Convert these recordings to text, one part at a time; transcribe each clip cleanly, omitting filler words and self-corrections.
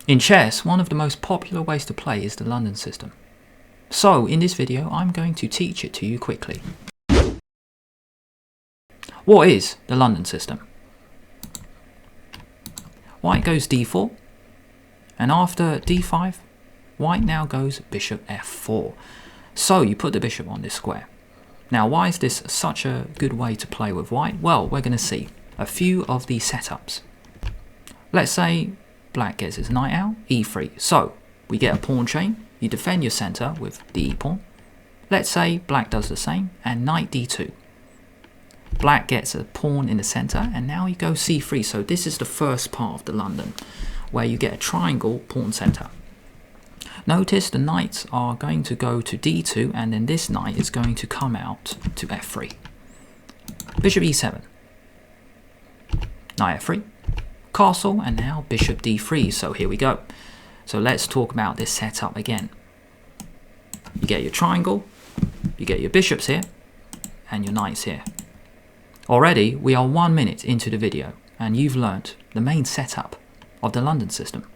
In chess, one of the most popular ways to play is the London system. So in this video, I'm going to teach it to you quickly. What is the London system? White goes d4, and after d5, white now goes bishop f4. So you put the bishop on this square. Now, why is this such a good way to play with white? Well, we're going to see a few of the setups. Let's say black gets his knight out, e3. So we get a pawn chain. You defend your center with the e pawn. Let's say black does the same, and knight d2. Black gets a pawn in the center, and now you go c3. So this is the first part of the London, where you get a triangle pawn center. Notice the knights are going to go to d2, and then this knight is going to come out to f3. Bishop e7. Knight f3. Castle, and now bishop d3. So here we go. So let's talk about this setup again. You get your triangle, you get your bishops here, and your knights here. Already, we are 1 minute into the video, and you've learnt the main setup of the London system.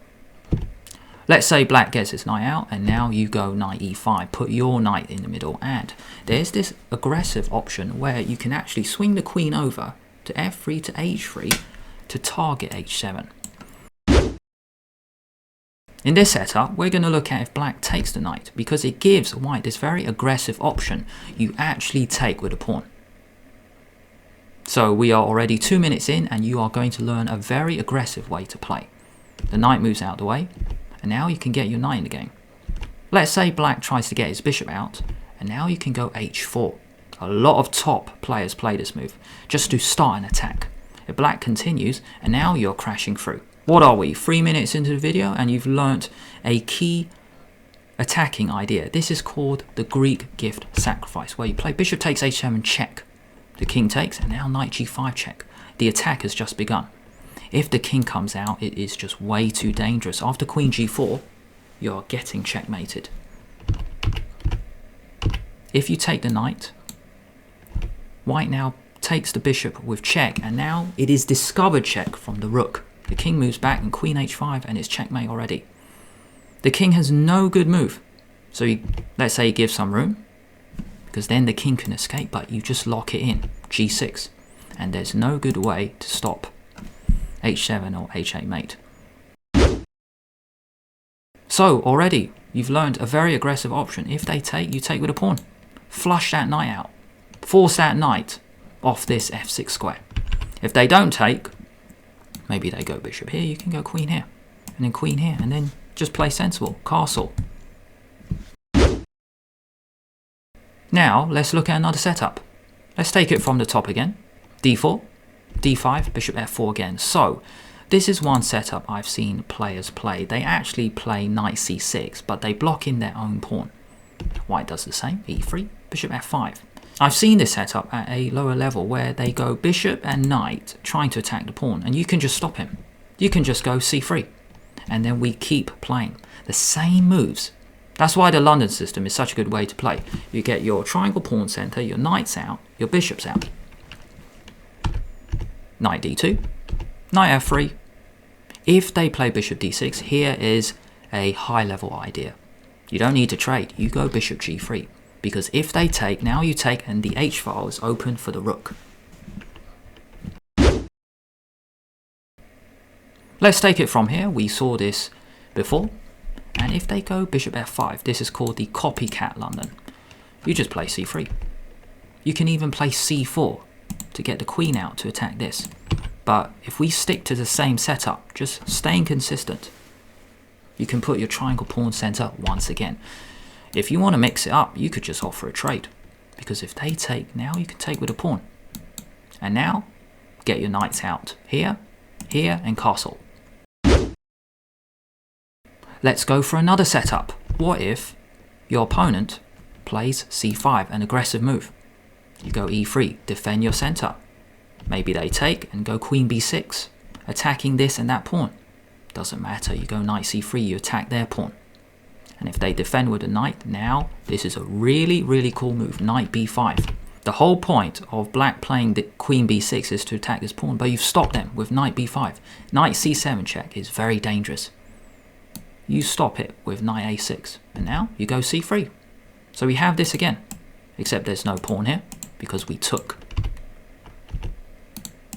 Let's say black gets his knight out, and now you go knight e5, put your knight in the middle, and there's this aggressive option where you can actually swing the queen over to f3 to h3 to target h7. In this setup, we're going to look at if black takes the knight, because it gives white this very aggressive option you actually take with a pawn. So we are already 2 minutes in, and you are going to learn a very aggressive way to play. The knight moves out of the way, and now you can get your knight in the game. Let's say black tries to get his bishop out, and now you can go h4. A lot of top players play this move, just to start an attack. If black continues, and now you're crashing through. What are we, 3 minutes into the video, and you've learnt a key attacking idea. This is called the Greek gift sacrifice, where you play bishop takes h7 check. The king takes, and now knight g5 check. The attack has just begun. If the king comes out, it is just way too dangerous. After queen g4, you're getting checkmated. If you take the knight, white now takes the bishop with check, and now it is discovered check from the rook. The king moves back, and queen h5, and it's checkmate already. The king has no good move. So let's say he gives some room, because then the king can escape, but you just lock it in, g6. And there's no good way to stop h7 or h8 mate. So already you've learned a very aggressive option. If they take, you take with a pawn. Flush that knight out. Force that knight off this f6 square. If they don't take, maybe they go bishop here, you can go queen here, and then queen here, and then just play sensible, castle. Now let's look at another setup. Let's take it from the top again. d4, d5, bishop f4 again. So this is one setup I've seen players play. They actually play knight c6, but they block in their own pawn. White does the same, e3, bishop f5. I've seen this setup at a lower level where they go bishop and knight trying to attack the pawn, and you can just stop him. You can just go c3, and then we keep playing the same moves. That's why the London system is such a good way to play. You get your triangle pawn center, your knights out, your bishops out. Knight d2, knight f3. If they play bishop d6, here is a high level idea. You don't need to trade, you go bishop g3. Because if they take, now you take, and the h-file is open for the rook. Let's take it from here. We saw this before. And if they go bishop f5, this is called the Copycat London. You just play c3. You can even play c4 to get the queen out to attack this. But if we stick to the same setup, just staying consistent, you can put your triangle pawn center once again. If you want to mix it up, you could just offer a trade. Because if they take, now you can take with a pawn. And now, get your knights out. Here, here, and castle. Let's go for another setup. What if your opponent plays c5, an aggressive move? You go e3, defend your center. Maybe they take and go queen b6, attacking this and that pawn. Doesn't matter, you go knight c3, you attack their pawn. And if they defend with a knight, now this is a really, really cool move, knight b5. The whole point of black playing the queen b6 is to attack this pawn, but you've stopped them with knight b5. Knight c7 check is very dangerous. you stop it with knight a6, and now you go c3. So we have this again, except there's no pawn here because we took.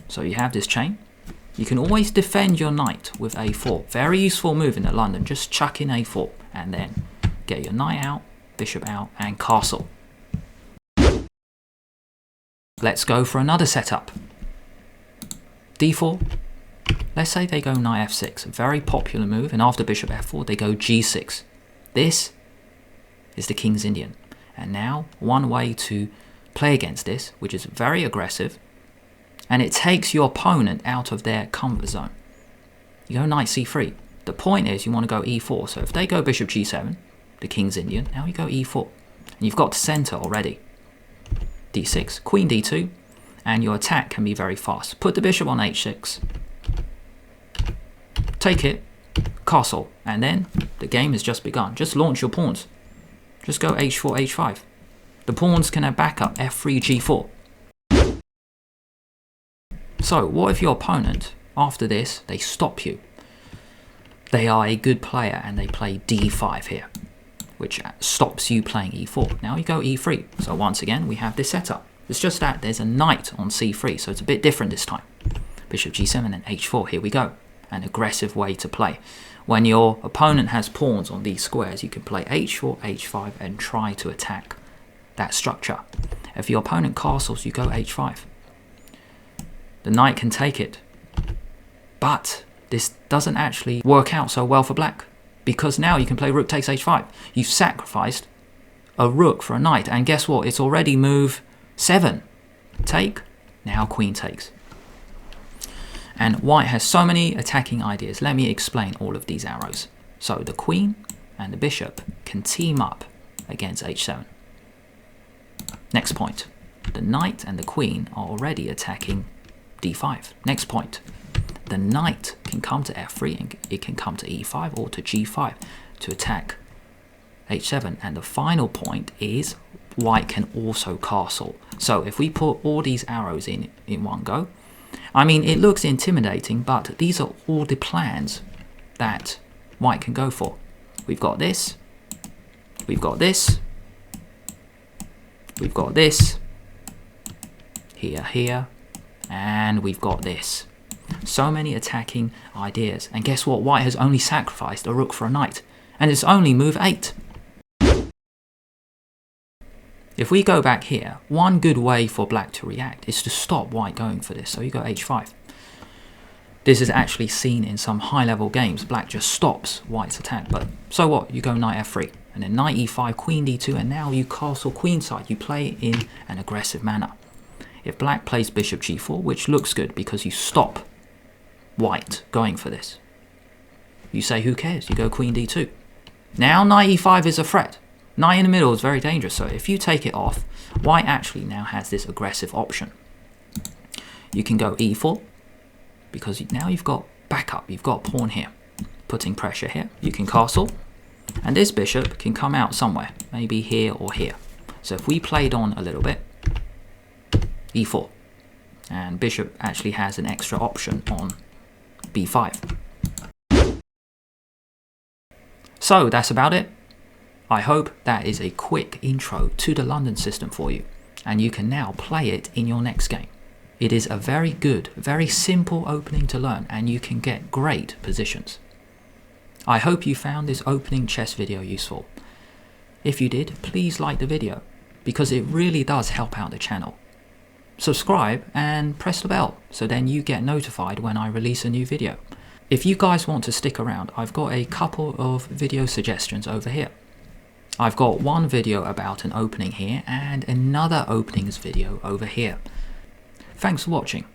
So you have this chain. You can always defend your knight with a4. Very useful move in the London. Just chuck in a4 and then get your knight out, bishop out, and castle. Let's go for another setup. d4. Let's say they go knight f6, a very popular move, and after bishop f4 they go g6. This is the King's Indian. And now one way to play against this, which is very aggressive, and it takes your opponent out of their comfort zone. You go knight c3. The point is you want to go e4. So if they go bishop g7, the King's Indian, now you go e4. And you've got center already. d6, queen d2, and your attack can be very fast. Put the bishop on h6. Take it, castle, and then the game has just begun. Just launch your pawns. Just go h4, h5. The pawns can have backup f3, g4. So what if your opponent, after this, they stop you? They are a good player and they play d5 here, which stops you playing e4. Now you go e3. So once again, we have this setup. It's just that there's a knight on c3, so it's a bit different this time. Bishop g7 and h4, here we go. An aggressive way to play. When your opponent has pawns on these squares, you can play h4, h5 and try to attack that structure. If your opponent castles, you go h5. The knight can take it. But this doesn't actually work out so well for black, because now you can play rook takes h5. You've sacrificed a rook for a knight, and guess what? It's already move 7. Take, now queen takes. And white has so many attacking ideas. Let me explain all of these arrows. So the queen and the bishop can team up against h7. Next point, the knight and the queen are already attacking d5. Next point, the knight can come to f3 and it can come to e5 or to g5 to attack h7. And the final point is white can also castle. So if we put all these arrows in one go, I mean, it looks intimidating, but these are all the plans that white can go for. We've got this, we've got this, we've got this, here, and we've got this. So many attacking ideas. And guess what? White has only sacrificed a rook for a knight, and it's only move 8. If we go back here, one good way for black to react is to stop white going for this. So you go h5. This is actually seen in some high-level games. Black just stops white's attack. But so what? You go knight f3. And then knight e5, queen d2, and now you castle queenside. You play in an aggressive manner. If black plays bishop g4, which looks good because you stop white going for this. You say, who cares? You go queen d2. Now knight e5 is a threat. Knight in the middle is very dangerous, so if you take it off, white actually now has this aggressive option. You can go e4, because now you've got backup, you've got pawn here, putting pressure here. You can castle, and this bishop can come out somewhere, maybe here or here. So if we played on a little bit, e4, and bishop actually has an extra option on b5. So that's about it. I hope that is a quick intro to the London system for you, and you can now play it in your next game. It is a very good, very simple opening to learn, and you can get great positions. I hope you found this opening chess video useful. If you did, please like the video, because it really does help out the channel. Subscribe and press the bell, so then you get notified when I release a new video. If you guys want to stick around, I've got a couple of video suggestions over here. I've got one video about an opening here and another openings video over here. Thanks for watching.